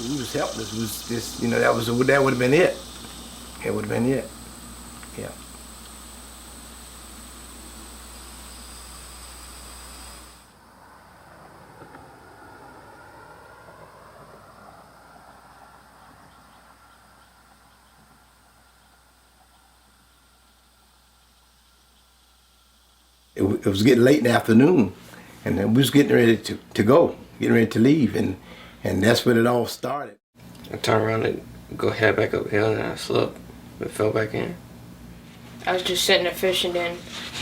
We was helpless. It was just, that would have been it. It would have been it. Yeah. It was getting late in the afternoon, and then we was getting ready to go, getting ready to leave, and that's when it all started. I turned around and head back uphill, and I slipped and fell back in. I was just sitting there fishing, then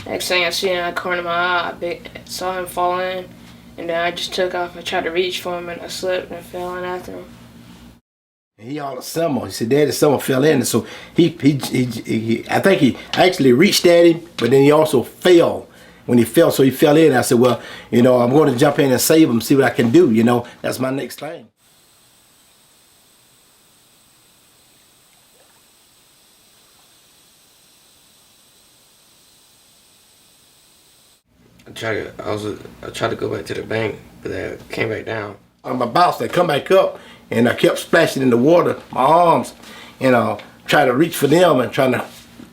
next thing I see in the corner of my eye, I saw him fall in, and then I just took off. I tried to reach for him, and I slipped and fell in after him. He hollered Summer. He said, "Daddy, Summer fell in." And so I think he actually reached at him, but then he also fell. When he fell, so he fell in. I said, "Well, I'm going to jump in and save him, see what I can do. That's my next thing." I tried to go back to the bank, but I came back down. My bounce, I come back up, and I kept splashing in the water, my arms, and try to reach for them and trying to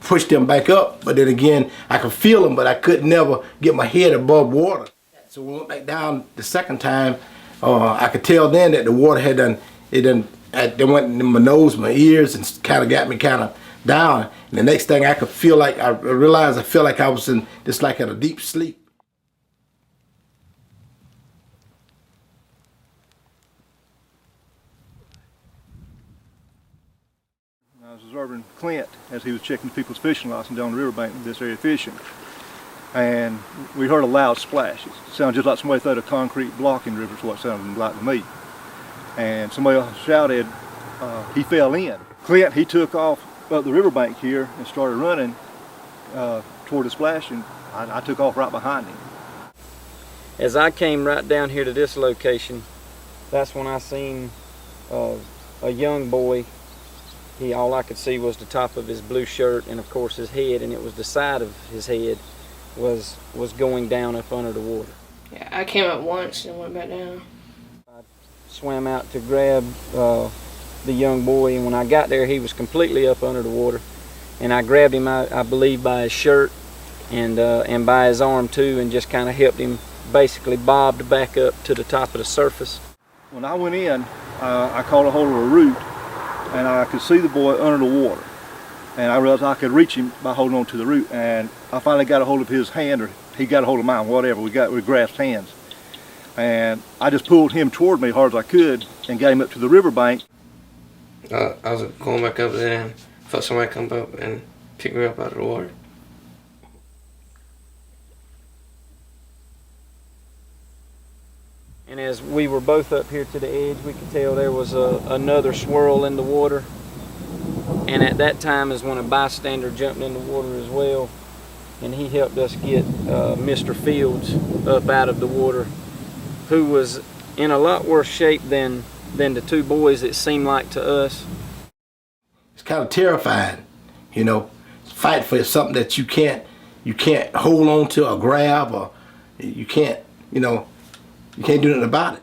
push them back up. But then again, I could feel them, but I could never get my head above water. So when I went back down the second time, I could tell then that the water had they went in my nose, my ears, and kind of got me kind of down. And the next thing I realized I felt like I was in just like in a deep sleep. I was observing Clint as he was checking people's fishing license down the riverbank in this area fishing. And we heard a loud splash. It sounded just like somebody threw a concrete block in the river, is what it sounded like to me. And somebody else shouted, he fell in. Clint, he took off up the riverbank here and started running toward the splash, and I took off right behind him. As I came right down here to this location, that's when I seen a young boy. All I could see was the top of his blue shirt and of course his head, and it was the side of his head was going down up under the water. Yeah, I came up once and went back down. I swam out to grab the young boy, and when I got there he was completely up under the water, and I grabbed him, I believe, by his shirt and by his arm too, and just kind of helped him basically bobbed back up to the top of the surface. When I went in, I caught a hold of a root, and I could see the boy under the water, and I realized I could reach him by holding on to the root, and I finally got a hold of his hand, or he got a hold of mine, whatever. We grasped hands, and I just pulled him toward me as hard as I could and got him up to the riverbank. I was going back up there, and I felt somebody come up and pick me up out of the water. And as we were both up here to the edge, we could tell there was another swirl in the water. And at that time is when a bystander jumped in the water as well, and he helped us get Mr. Fields up out of the water, who was in a lot worse shape than the two boys, it seemed like to us. It's kind of terrifying, fight for something that you can't hold on to or grab, or you can't do nothing about it.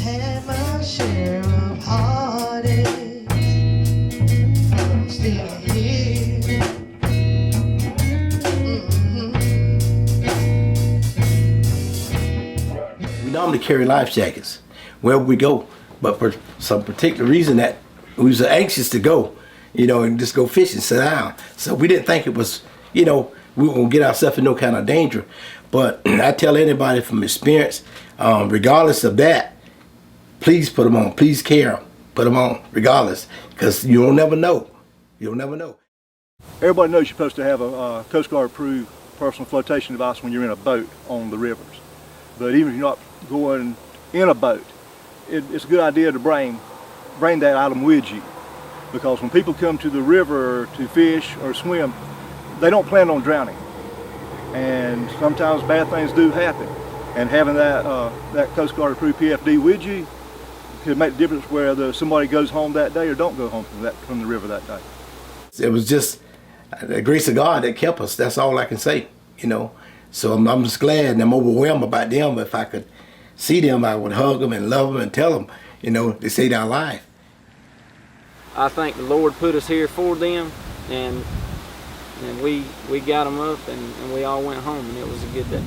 Had my share of heartaches, I'm still here. We normally carry life jackets wherever we go, but for some particular reason that we was anxious to go, and just go fishing, sit down. So we didn't think it was, we were gonna get ourselves in no kind of danger. But I tell anybody from experience, regardless of that, please put them on. Please care. Put them on, regardless, because you'll never know. You'll never know. Everybody knows you're supposed to have a Coast Guard approved personal flotation device when you're in a boat on the rivers. But even if you're not going in a boat, it's a good idea to bring that item with you, because when people come to the river to fish or swim, they don't plan on drowning. And sometimes bad things do happen, and having that Coast Guard approved PFD with you could make the difference whether somebody goes home that day or don't go home from the river that day. It was just the grace of God that kept us. That's all I can say, So I'm just glad, and I'm overwhelmed about them. If I could see them, I would hug them and love them and tell them, you know, they saved our life. I think the Lord put us here for them, and we got them up, and we all went home, and it was a good day.